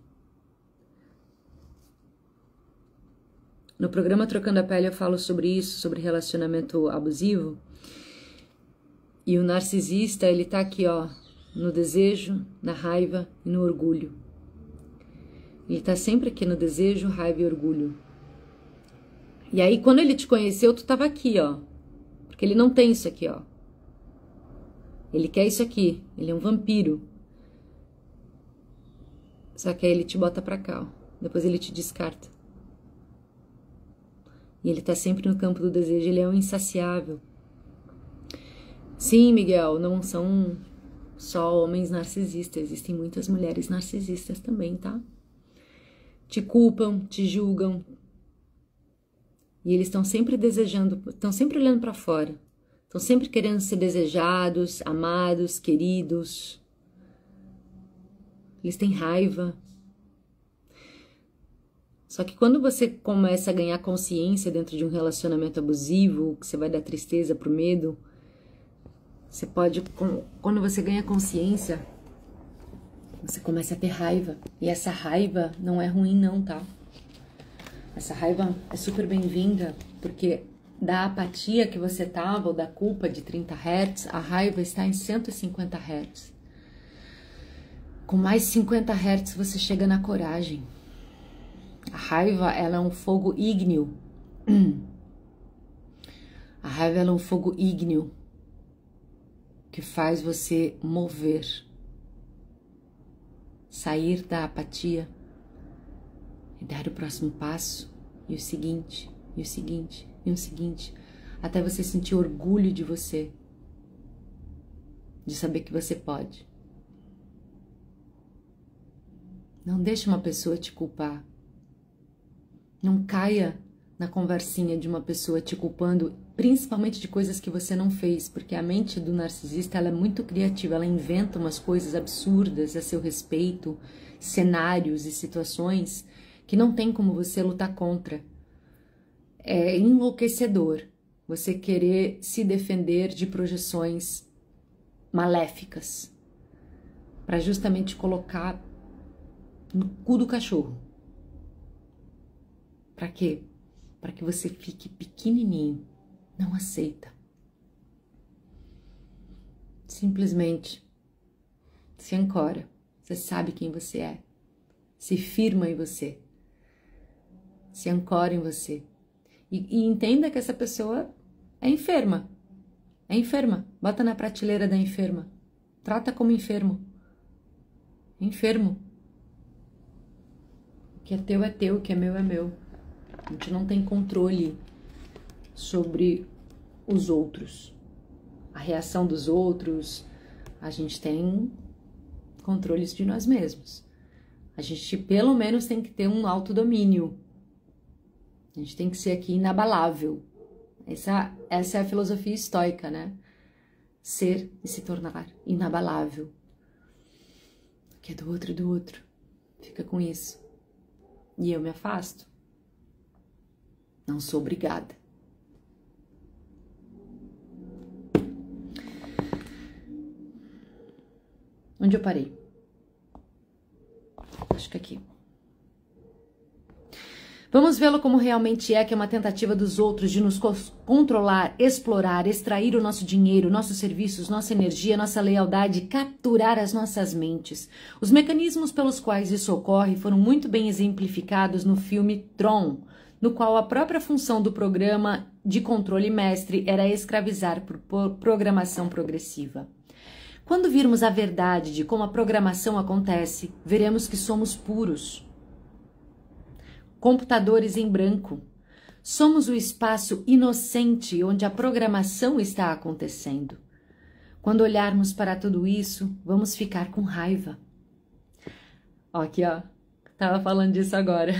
No programa Trocando a Pele eu falo sobre isso, sobre relacionamento abusivo. E o narcisista, ele tá aqui, ó, no desejo, na raiva e no orgulho. Ele tá sempre aqui no desejo, raiva e orgulho. E aí, quando ele te conheceu, tu tava aqui, ó. Porque ele não tem isso aqui, ó. Ele quer isso aqui. Ele é um vampiro. Só que aí ele te bota pra cá, ó. Depois ele te descarta. E ele tá sempre no campo do desejo. Ele é um insaciável. Sim, Miguel, não são só homens narcisistas, existem muitas mulheres narcisistas também, tá? Te culpam, te julgam. E eles estão sempre desejando, estão sempre olhando para fora, Estão sempre querendo ser desejados, amados, queridos. Eles têm raiva. Só que quando você começa a ganhar consciência dentro de um relacionamento abusivo, que você vai dar tristeza pro medo, você pode, quando você ganha consciência, você começa a ter raiva. E essa raiva não é ruim não, tá? Essa raiva é super bem-vinda, porque da apatia que você tava, ou da culpa de 30 Hz, a raiva está em 150 Hz. Com mais 50 Hz você chega na coragem. A raiva, ela é um fogo ígneo. A raiva, ela é um fogo ígneo que faz você mover, sair da apatia e dar o próximo passo, e o seguinte, e o seguinte, e o seguinte, até você sentir orgulho de você, de saber que você pode. Não deixe uma pessoa te culpar. Não caia na conversinha de uma pessoa te culpando, principalmente de coisas que você não fez, porque a mente do narcisista, ela é muito criativa, ela inventa umas coisas absurdas a seu respeito, cenários e situações que não tem como você lutar contra. É enlouquecedor você querer se defender de projeções maléficas para justamente colocar no cu do cachorro. Para quê? Para que você fique pequenininho. Não aceita. Simplesmente se ancora. Você sabe quem você é. Se firma em você. Se ancora em você. E entenda que essa pessoa é enferma. É enferma. Bota na prateleira da enferma. Trata como enfermo. Enfermo. O que é teu, o que é meu é meu. A gente não tem controle sobre os outros. A reação dos outros, a gente tem controles de nós mesmos. A gente pelo menos tem que ter um autodomínio. A gente tem que ser aqui inabalável. Essa é a filosofia estoica, né? Ser e se tornar inabalável. Que é do outro e do outro. Fica com isso. E eu me afasto. Não sou obrigada. Onde eu parei? Acho que aqui. Vamos vê-lo como realmente é, que é uma tentativa dos outros de nos controlar, explorar, extrair o nosso dinheiro, nossos serviços, nossa energia, nossa lealdade, capturar as nossas mentes. Os mecanismos pelos quais isso ocorre foram muito bem exemplificados no filme Tron, no qual a própria função do programa de controle mestre era escravizar por programação progressiva. Quando virmos a verdade de como a programação acontece, veremos que somos puros. Computadores em branco. Somos o espaço inocente onde a programação está acontecendo. Quando olharmos para tudo isso, vamos ficar com raiva. Ó, aqui, ó. Tava falando disso agora.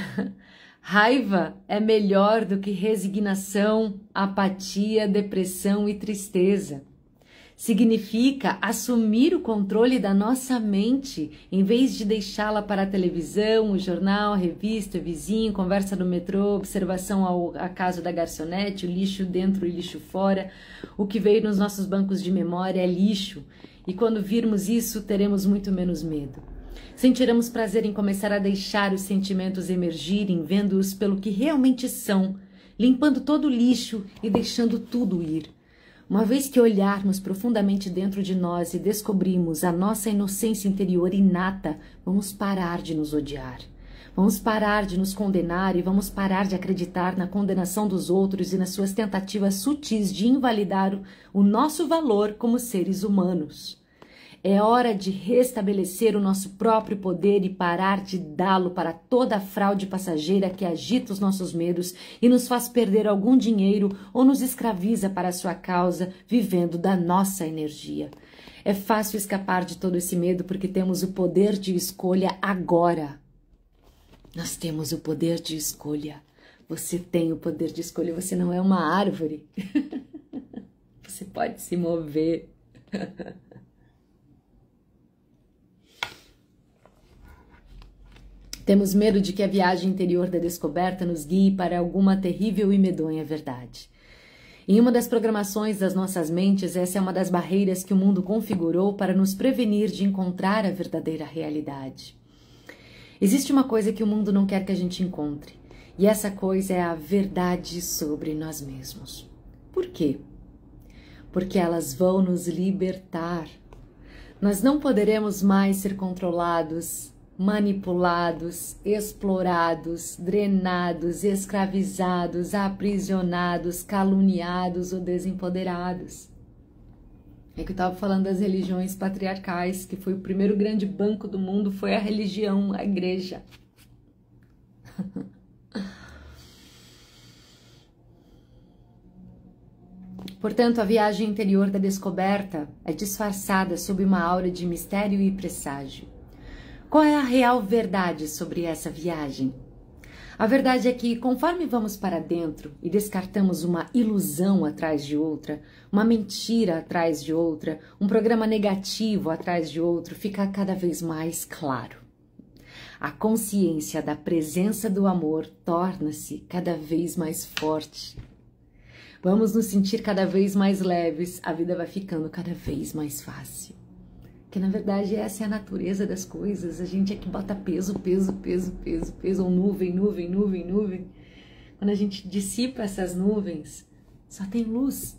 Raiva é melhor do que resignação, apatia, depressão e tristeza. Significa assumir o controle da nossa mente, em vez de deixá-la para a televisão, o jornal, a revista, o vizinho, conversa no metrô, observação ao acaso da garçonete, o lixo dentro e lixo fora. O que veio nos nossos bancos de memória é lixo, e quando virmos isso, teremos muito menos medo. Sentiremos prazer em começar a deixar os sentimentos emergirem, vendo-os pelo que realmente são, limpando todo o lixo e deixando tudo ir. Uma vez que olharmos profundamente dentro de nós e descobrimos a nossa inocência interior inata, vamos parar de nos odiar. Vamos parar de nos condenar e vamos parar de acreditar na condenação dos outros e nas suas tentativas sutis de invalidar o nosso valor como seres humanos. É hora de restabelecer o nosso próprio poder e parar de dá-lo para toda a fraude passageira que agita os nossos medos e nos faz perder algum dinheiro ou nos escraviza para a sua causa, vivendo da nossa energia. É fácil escapar de todo esse medo porque temos o poder de escolha agora. Nós temos o poder de escolha. Você tem o poder de escolha, você não é uma árvore. você pode se mover. Temos medo de que a viagem interior da descoberta nos guie para alguma terrível e medonha verdade. Em uma das programações das nossas mentes, essa é uma das barreiras que o mundo configurou para nos prevenir de encontrar a verdadeira realidade. Existe uma coisa que o mundo não quer que a gente encontre, e essa coisa é a verdade sobre nós mesmos. Por quê? Porque elas vão nos libertar. Nós não poderemos mais ser controlados, manipulados, explorados, drenados, escravizados, aprisionados, caluniados ou desempoderados. É que eu estava falando das religiões patriarcais, que foi o primeiro grande banco do mundo, foi a religião, a igreja. Portanto, a viagem interior da descoberta é disfarçada sob uma aura de mistério e presságio. Qual é a real verdade sobre essa viagem? A verdade é que, conforme vamos para dentro e descartamos uma ilusão atrás de outra, uma mentira atrás de outra, um programa negativo atrás de outro, fica cada vez mais claro. A consciência da presença do amor torna-se cada vez mais forte. Vamos nos sentir cada vez mais leves, a vida vai ficando cada vez mais fácil. Que na verdade essa é a natureza das coisas, a gente é que bota peso, ou nuvem. Quando a gente dissipa essas nuvens, só tem luz.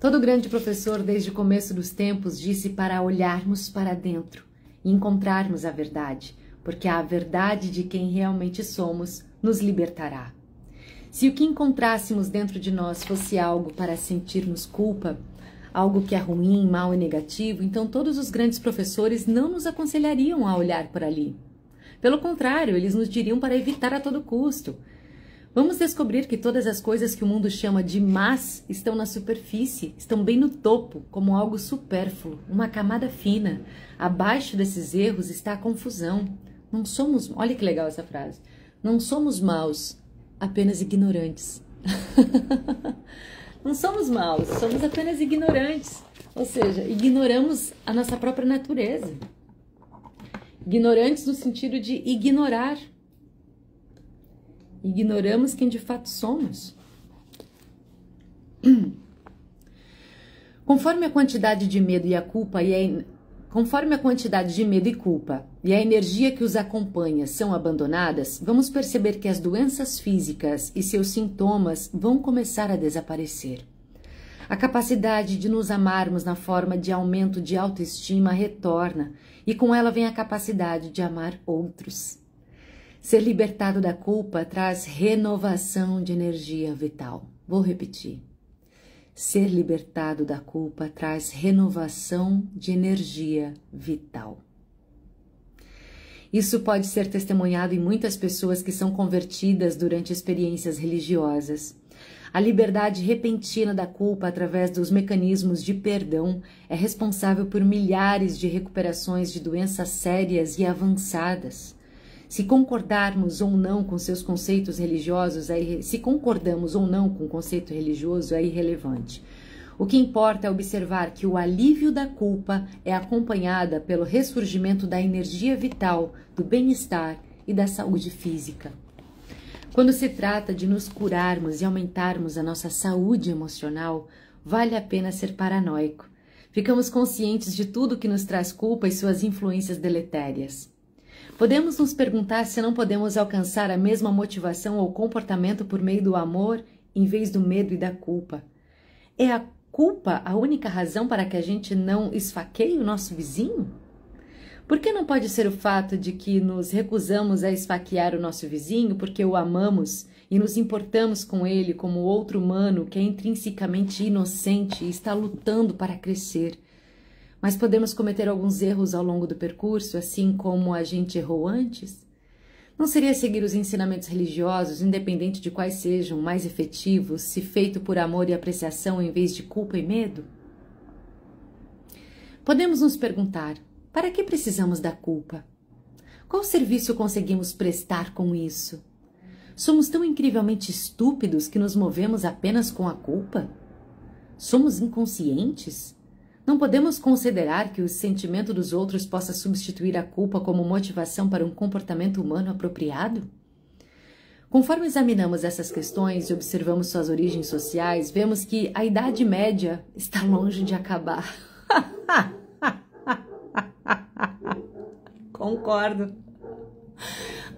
Todo grande professor desde o começo dos tempos disse para olharmos para dentro e encontrarmos a verdade, porque a verdade de quem realmente somos nos libertará. Se o que encontrássemos dentro de nós fosse algo para sentirmos culpa, algo que é ruim, mau e negativo, então todos os grandes professores não nos aconselhariam a olhar para ali. Pelo contrário, eles nos diriam para evitar a todo custo. Vamos descobrir que todas as coisas que o mundo chama de más estão na superfície, estão bem no topo, como algo supérfluo, uma camada fina. Abaixo desses erros está a confusão. Não somos, olha que legal essa frase, não somos maus, apenas ignorantes. Não somos maus, somos apenas ignorantes. Ou seja, ignoramos a nossa própria natureza. Ignorantes no sentido de ignorar. Ignoramos quem de fato somos. Conforme a quantidade de medo e a culpa Conforme a quantidade de medo e culpa e a energia que os acompanha são abandonadas, vamos perceber que as doenças físicas e seus sintomas vão começar a desaparecer. A capacidade de nos amarmos na forma de aumento de autoestima retorna e com ela vem a capacidade de amar outros. Ser libertado da culpa traz renovação de energia vital. Vou repetir. Ser libertado da culpa traz renovação de energia vital. Isso pode ser testemunhado em muitas pessoas que são convertidas durante experiências religiosas. A liberdade repentina da culpa através dos mecanismos de perdão é responsável por milhares de recuperações de doenças sérias e avançadas. Se concordarmos ou não com seus conceitos religiosos, se concordamos ou não com o conceito religioso é irrelevante. O que importa é observar que o alívio da culpa é acompanhada pelo ressurgimento da energia vital, do bem-estar e da saúde física. Quando se trata de nos curarmos e aumentarmos a nossa saúde emocional, vale a pena ser paranoico. Ficamos conscientes de tudo que nos traz culpa e suas influências deletérias. Podemos nos perguntar se não podemos alcançar a mesma motivação ou comportamento por meio do amor, em vez do medo e da culpa. É a culpa a única razão para que a gente não esfaqueie o nosso vizinho? Por que não pode ser o fato de que nos recusamos a esfaquear o nosso vizinho porque o amamos e nos importamos com ele como outro humano que é intrinsecamente inocente e está lutando para crescer? Mas podemos cometer alguns erros ao longo do percurso, assim como a gente errou antes? Não seria seguir os ensinamentos religiosos, independente de quais sejam, mais efetivos, se feito por amor e apreciação em vez de culpa e medo? Podemos nos perguntar, para que precisamos da culpa? Qual serviço conseguimos prestar com isso? Somos tão incrivelmente estúpidos que nos movemos apenas com a culpa? Somos inconscientes? Não podemos considerar que o sentimento dos outros possa substituir a culpa como motivação para um comportamento humano apropriado? Conforme examinamos essas questões e observamos suas origens sociais, vemos que a Idade Média está longe de acabar. Concordo.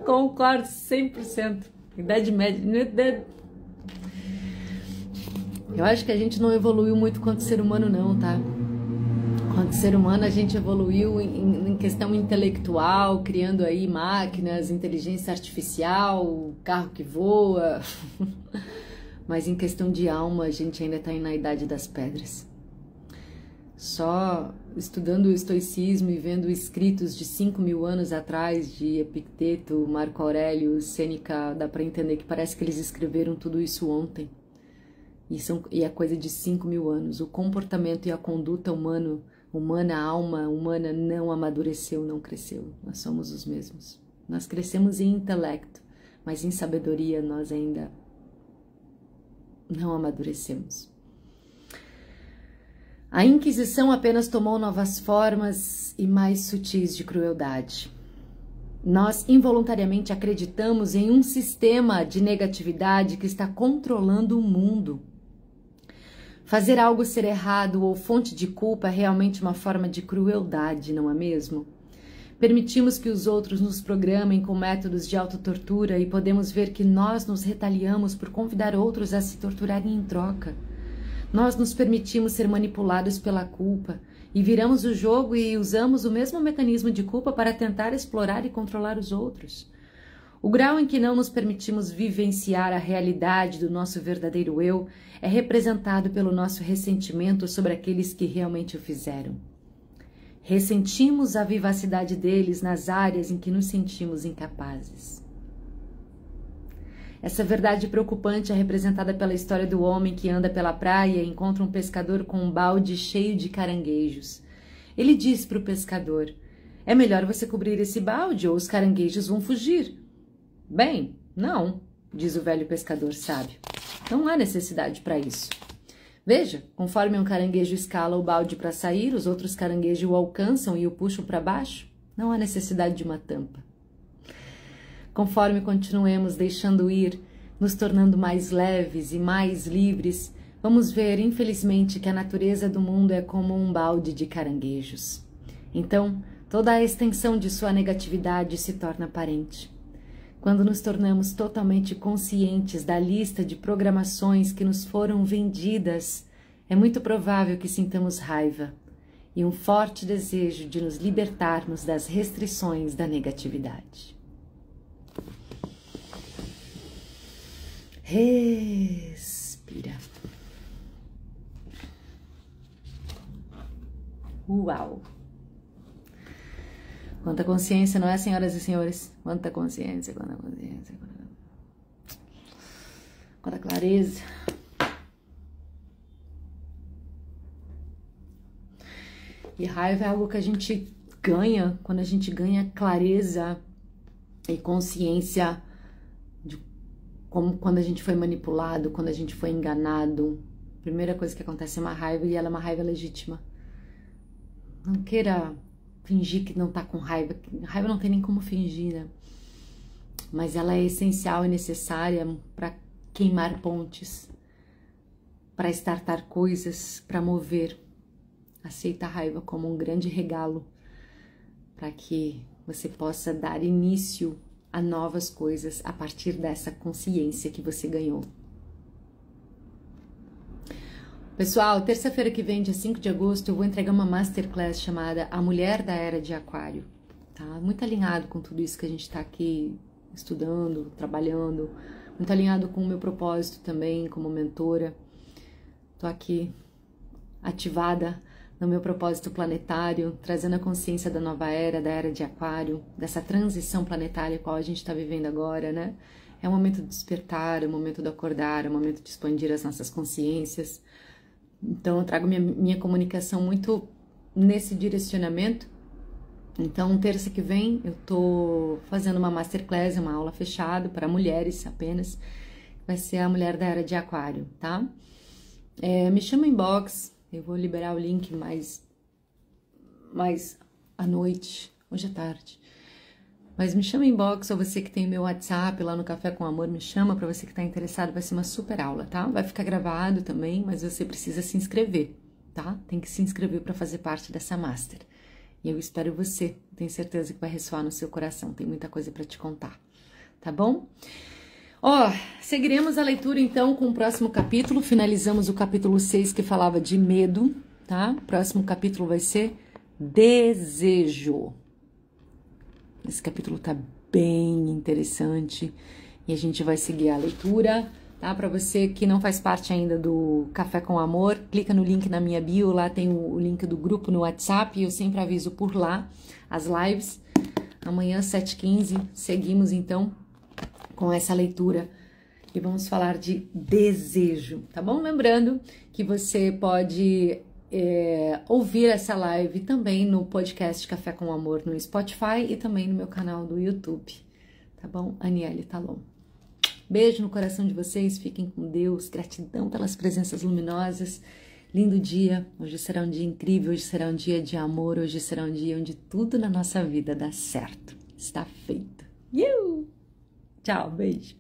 Concordo 100%. Idade Média. Eu acho que a gente não evoluiu muito quanto ser humano não, tá? Quanto ser humano a gente evoluiu em questão intelectual, criando aí máquinas, inteligência artificial, carro que voa. Mas em questão de alma a gente ainda está na Idade das Pedras. Só estudando o estoicismo e vendo escritos de 5.000 anos atrás de Epicteto, Marco Aurélio, Sêneca, dá para entender que parece que eles escreveram tudo isso ontem. E é coisa de 5.000 anos. O comportamento e a conduta humana, a alma humana não amadureceu, não cresceu. Nós somos os mesmos. Nós crescemos em intelecto, mas em sabedoria nós ainda não amadurecemos. A Inquisição apenas tomou novas formas e mais sutis de crueldade. Nós involuntariamente acreditamos em um sistema de negatividade que está controlando o mundo. Fazer algo ser errado ou fonte de culpa é realmente uma forma de crueldade, não é mesmo? Permitimos que os outros nos programem com métodos de autotortura e podemos ver que nós nos retaliamos por convidar outros a se torturarem em troca. Nós nos permitimos ser manipulados pela culpa e viramos o jogo e usamos o mesmo mecanismo de culpa para tentar explorar e controlar os outros. O grau em que não nos permitimos vivenciar a realidade do nosso verdadeiro eu é representado pelo nosso ressentimento sobre aqueles que realmente o fizeram. Ressentimos a vivacidade deles nas áreas em que nos sentimos incapazes. Essa verdade preocupante é representada pela história do homem que anda pela praia e encontra um pescador com um balde cheio de caranguejos. Ele diz para o pescador: "É melhor você cobrir esse balde ou os caranguejos vão fugir." "Bem, não", diz o velho pescador sábio. "Não há necessidade para isso. Veja, conforme um caranguejo escala o balde para sair, os outros caranguejos o alcançam e o puxam para baixo. Não há necessidade de uma tampa." Conforme continuemos deixando ir, nos tornando mais leves e mais livres, vamos ver, infelizmente, que a natureza do mundo é como um balde de caranguejos. Então, toda a extensão de sua negatividade se torna aparente. Quando nos tornamos totalmente conscientes da lista de programações que nos foram vendidas, é muito provável que sintamos raiva e um forte desejo de nos libertarmos das restrições da negatividade. Respira. Uau! Quanta consciência, não é, senhoras e senhores? Quanta consciência, quanta consciência, quanta clareza. E raiva é algo que a gente ganha quando a gente ganha clareza e consciência de como quando a gente foi manipulado, quando a gente foi enganado. A primeira coisa que acontece é uma raiva e ela é uma raiva legítima. Não queira fingir que não tá com raiva. Raiva não tem nem como fingir, né? Mas ela é essencial e necessária para queimar pontes, para estartar coisas, para mover. Aceita a raiva como um grande regalo para que você possa dar início a novas coisas a partir dessa consciência que você ganhou. Pessoal, terça-feira que vem, dia 5 de agosto, eu vou entregar uma masterclass chamada A Mulher da Era de Aquário. Tá? Muito alinhado com tudo isso que a gente está aqui estudando, trabalhando. Muito alinhado com o meu propósito também como mentora. Tô aqui ativada no meu propósito planetário, trazendo a consciência da nova era, da era de Aquário, dessa transição planetária qual a gente está vivendo agora, né? É o momento de despertar, é o momento de acordar, é o momento de expandir as nossas consciências. Então eu trago minha comunicação muito nesse direcionamento Então, terça que vem eu tô fazendo uma masterclass, uma aula fechada para mulheres apenas. Vai ser a mulher da era de aquário, tá? Me chama inbox, eu vou liberar o link mais à noite, hoje à tarde. Mas me chama inbox, ou você que tem meu WhatsApp lá no Café com Amor, me chama para você que tá interessado, vai ser uma super aula, tá? Vai ficar gravado também, mas você precisa se inscrever, tá? Tem que se inscrever para fazer parte dessa master. E eu espero você, tenho certeza que vai ressoar no seu coração, tem muita coisa para te contar, tá bom? Seguiremos a leitura então com o próximo capítulo, finalizamos o capítulo 6 que falava de medo, tá? O próximo capítulo vai ser desejo. Esse capítulo tá bem interessante e a gente vai seguir a leitura, tá? Para você que não faz parte ainda do Café com Amor, clica no link na minha bio, lá tem o link do grupo no WhatsApp, eu sempre aviso por lá as lives. Amanhã, 7h15, seguimos então com essa leitura e vamos falar de desejo, tá bom? Lembrando que você pode ouvir essa live também no podcast Café com Amor no Spotify e também no meu canal do YouTube, tá bom? Aniele Talon. Beijo no coração de vocês, fiquem com Deus, gratidão pelas presenças luminosas, lindo dia, hoje será um dia incrível, hoje será um dia de amor, hoje será um dia onde tudo na nossa vida dá certo, está feito. Tchau, beijo.